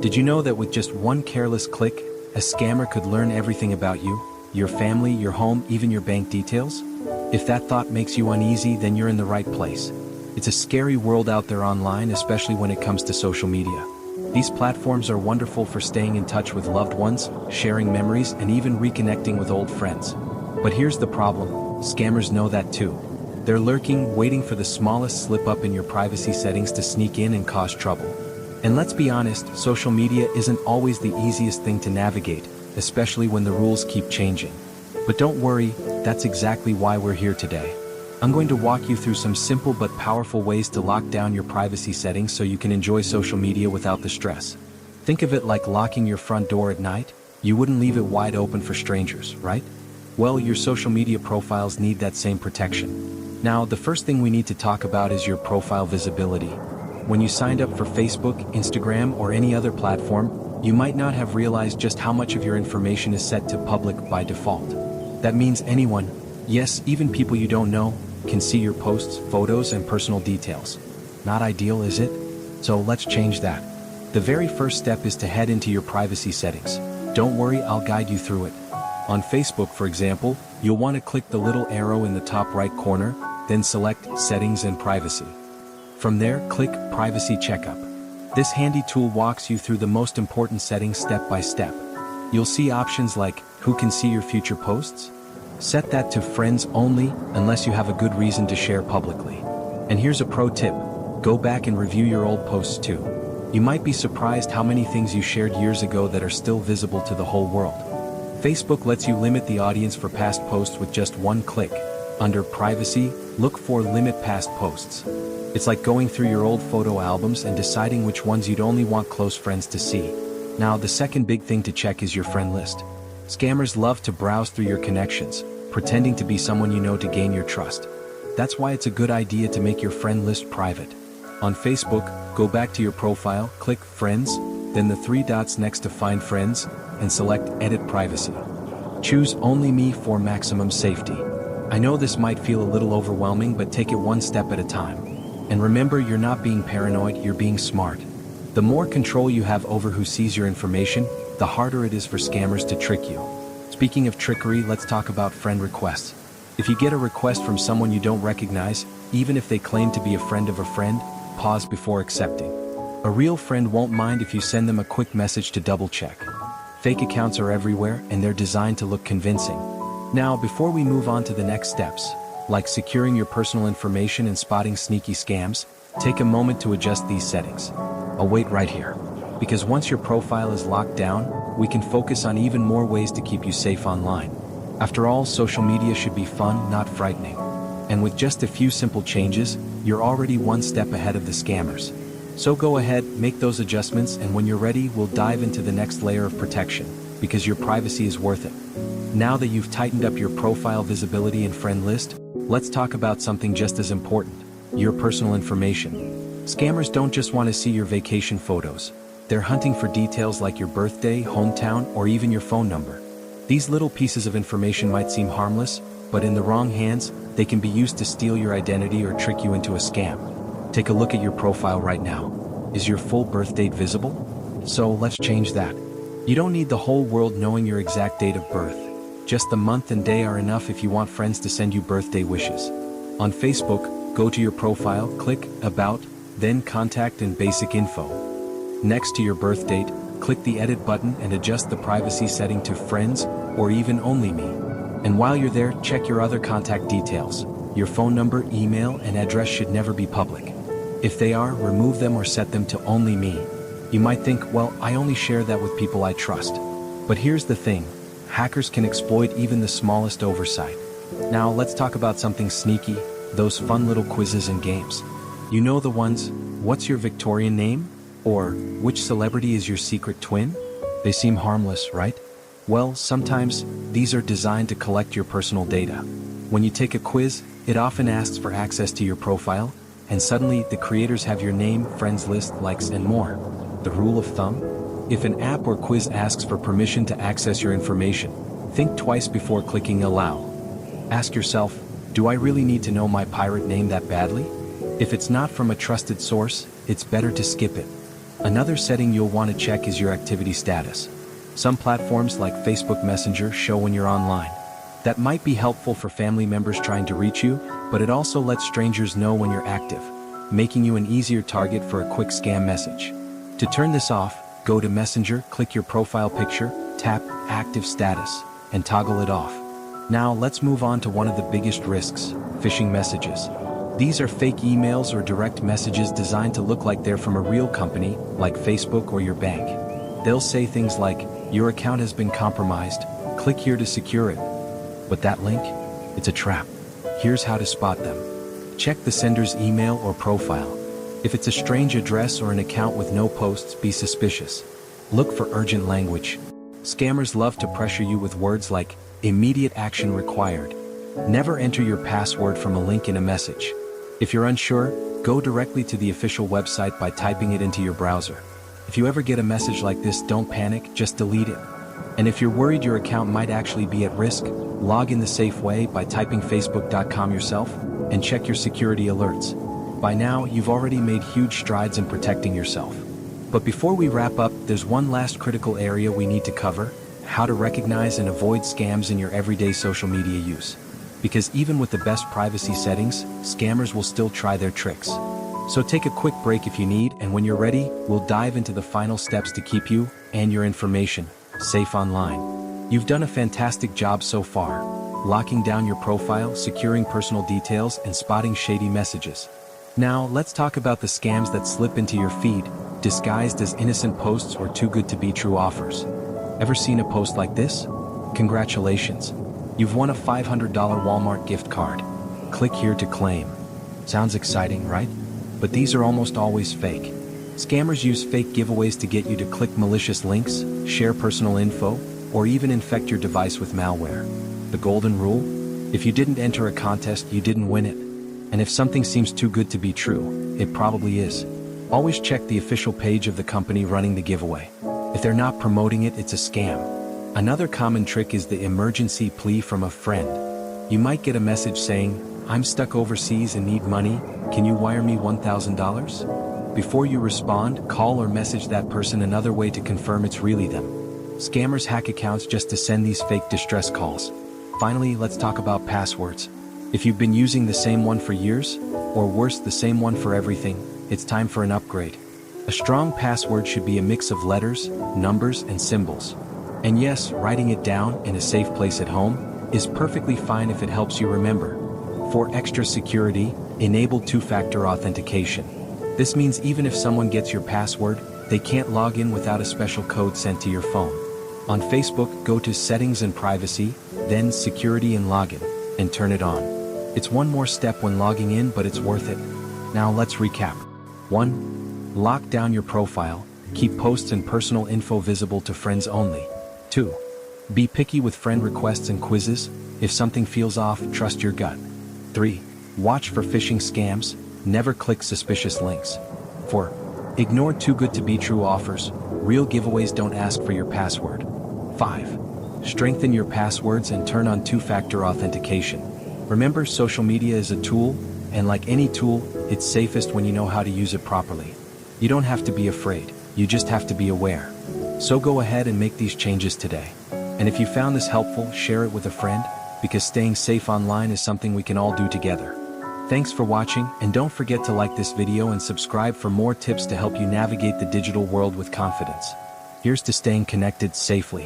Did you know that with just one careless click, a scammer could learn everything about you, your family, your home, even your bank details? If that thought makes you uneasy, then you're in the right place. It's a scary world out there online, especially when it comes to social media. These platforms are wonderful for staying in touch with loved ones, sharing memories, and even reconnecting with old friends. But here's the problem: scammers know that too. They're lurking, waiting for the smallest slip-up in your privacy settings to sneak in and cause trouble. And let's be honest, social media isn't always the easiest thing to navigate, especially when the rules keep changing. But don't worry, that's exactly why we're here today. I'm going to walk you through some simple but powerful ways to lock down your privacy settings so you can enjoy social media without the stress. Think of it like locking your front door at night. You wouldn't leave it wide open for strangers, right? Well, your social media profiles need that same protection. Now, the first thing we need to talk about is your profile visibility. When you signed up for Facebook, Instagram, or any other platform, you might not have realized just how much of your information is set to public by default. That means anyone, yes, even people you don't know, can see your posts, photos, and personal details. Not ideal, is it? So let's change that. The very first step is to head into your privacy settings. Don't worry, I'll guide you through it. On Facebook, for example, you'll want to click the little arrow in the top right corner, then select Settings and Privacy. From there, click Privacy Checkup. This handy tool walks you through the most important settings step by step. You'll see options like who can see your future posts? Set that to friends only, unless you have a good reason to share publicly. And here's a pro tip: go back and review your old posts too. You might be surprised how many things you shared years ago that are still visible to the whole world. Facebook lets you limit the audience for past posts with just one click. Under Privacy, look for Limit Past Posts. It's like going through your old photo albums and deciding which ones you'd only want close friends to see. Now, the second big thing to check is your friend list. Scammers love to browse through your connections, pretending to be someone you know to gain your trust. That's why it's a good idea to make your friend list private. On Facebook, go back to your profile, click Friends, then the three dots next to Find Friends, and select Edit Privacy. Choose Only Me for maximum safety. I know this might feel a little overwhelming, but take it one step at a time. And remember, you're not being paranoid, you're being smart. The more control you have over who sees your information, the harder it is for scammers to trick you. Speaking of trickery, let's talk about friend requests. If you get a request from someone you don't recognize, even if they claim to be a friend of a friend, pause before accepting. A real friend won't mind if you send them a quick message to double check. Fake accounts are everywhere, and they're designed to look convincing. Now, before we move on to the next steps, like securing your personal information and spotting sneaky scams, take a moment to adjust these settings. I'll wait right here. Because once your profile is locked down, we can focus on even more ways to keep you safe online. After all, social media should be fun, not frightening. And with just a few simple changes, you're already one step ahead of the scammers. So go ahead, make those adjustments, and when you're ready, we'll dive into the next layer of protection, because your privacy is worth it. Now that you've tightened up your profile visibility and friend list, let's talk about something just as important: your personal information. Scammers don't just want to see your vacation photos. They're hunting for details like your birthday, hometown, or even your phone number. These little pieces of information might seem harmless, but in the wrong hands, they can be used to steal your identity or trick you into a scam. Take a look at your profile right now. Is your full birth date visible? So let's change that. You don't need the whole world knowing your exact date of birth. Just the month and day are enough if you want friends to send you birthday wishes. On Facebook, go to your profile, click About, then Contact and Basic Info. Next to your birth date, click the Edit button and adjust the privacy setting to Friends or even Only Me. And while you're there, check your other contact details. Your phone number, email, and address should never be public. If they are, remove them or set them to Only Me. You might think, well, I only share that with people I trust. But here's the thing: hackers can exploit even the smallest oversight. Now let's talk about something sneaky: those fun little quizzes and games. You know the ones, what's your Victorian name? Or, which celebrity is your secret twin? They seem harmless, right? Well, sometimes, these are designed to collect your personal data. When you take a quiz, it often asks for access to your profile, and suddenly the creators have your name, friends list, likes, and more. The rule of thumb? If an app or quiz asks for permission to access your information, think twice before clicking Allow. Ask yourself, do I really need to know my pirate name that badly? If it's not from a trusted source, it's better to skip it. Another setting you'll want to check is your activity status. Some platforms like Facebook Messenger show when you're online. That might be helpful for family members trying to reach you, but it also lets strangers know when you're active, making you an easier target for a quick scam message. To turn this off, go to Messenger, click your profile picture, tap Active Status, and toggle it off. Now let's move on to one of the biggest risks, phishing messages. These are fake emails or direct messages designed to look like they're from a real company, like Facebook or your bank. They'll say things like, "Your account has been compromised, click here to secure it." But that link? It's a trap. Here's how to spot them. Check the sender's email or profile. If it's a strange address or an account with no posts, be suspicious. Look for urgent language. Scammers love to pressure you with words like, "immediate action required." Never enter your password from a link in a message. If you're unsure, go directly to the official website by typing it into your browser. If you ever get a message like this, don't panic, just delete it. And if you're worried your account might actually be at risk, log in the safe way by typing facebook.com yourself and check your security alerts. By now, you've already made huge strides in protecting yourself. But before we wrap up, there's one last critical area we need to cover: how to recognize and avoid scams in your everyday social media use. Because even with the best privacy settings, scammers will still try their tricks. So take a quick break if you need, and when you're ready, we'll dive into the final steps to keep you and your information safe online. You've done a fantastic job so far, locking down your profile, securing personal details, and spotting shady messages. Now, let's talk about the scams that slip into your feed, disguised as innocent posts or too good to be true offers. Ever seen a post like this? Congratulations! You've won a $500 Walmart gift card. Click here to claim. Sounds exciting, right? But these are almost always fake. Scammers use fake giveaways to get you to click malicious links, share personal info, or even infect your device with malware. The golden rule? If you didn't enter a contest, you didn't win it. And if something seems too good to be true, it probably is. Always check the official page of the company running the giveaway. If they're not promoting it, it's a scam. Another common trick is the emergency plea from a friend. You might get a message saying, "I'm stuck overseas and need money, can you wire me $1,000? Before you respond, call or message that person another way to confirm it's really them. Scammers hack accounts just to send these fake distress calls. Finally, let's talk about passwords. If you've been using the same one for years, or worse, the same one for everything, it's time for an upgrade. A strong password should be a mix of letters, numbers, and symbols. And yes, writing it down in a safe place at home is perfectly fine if it helps you remember. For extra security, enable two-factor authentication. This means even if someone gets your password, they can't log in without a special code sent to your phone. On Facebook, go to Settings and Privacy, then Security and Login, and turn it on. It's one more step when logging in, but it's worth it. Now let's recap. 1. Lock down your profile. Keep posts and personal info visible to friends only. 2. Be picky with friend requests and quizzes. If something feels off, trust your gut. 3. Watch for phishing scams. Never click suspicious links. 4. Ignore too good to be true offers. Real giveaways don't ask for your password. 5. Strengthen your passwords and turn on two-factor authentication. Remember, social media is a tool, and like any tool, it's safest when you know how to use it properly. You don't have to be afraid, you just have to be aware. So go ahead and make these changes today. And if you found this helpful, share it with a friend, because staying safe online is something we can all do together. Thanks for watching, and don't forget to like this video and subscribe for more tips to help you navigate the digital world with confidence. Here's to staying connected safely.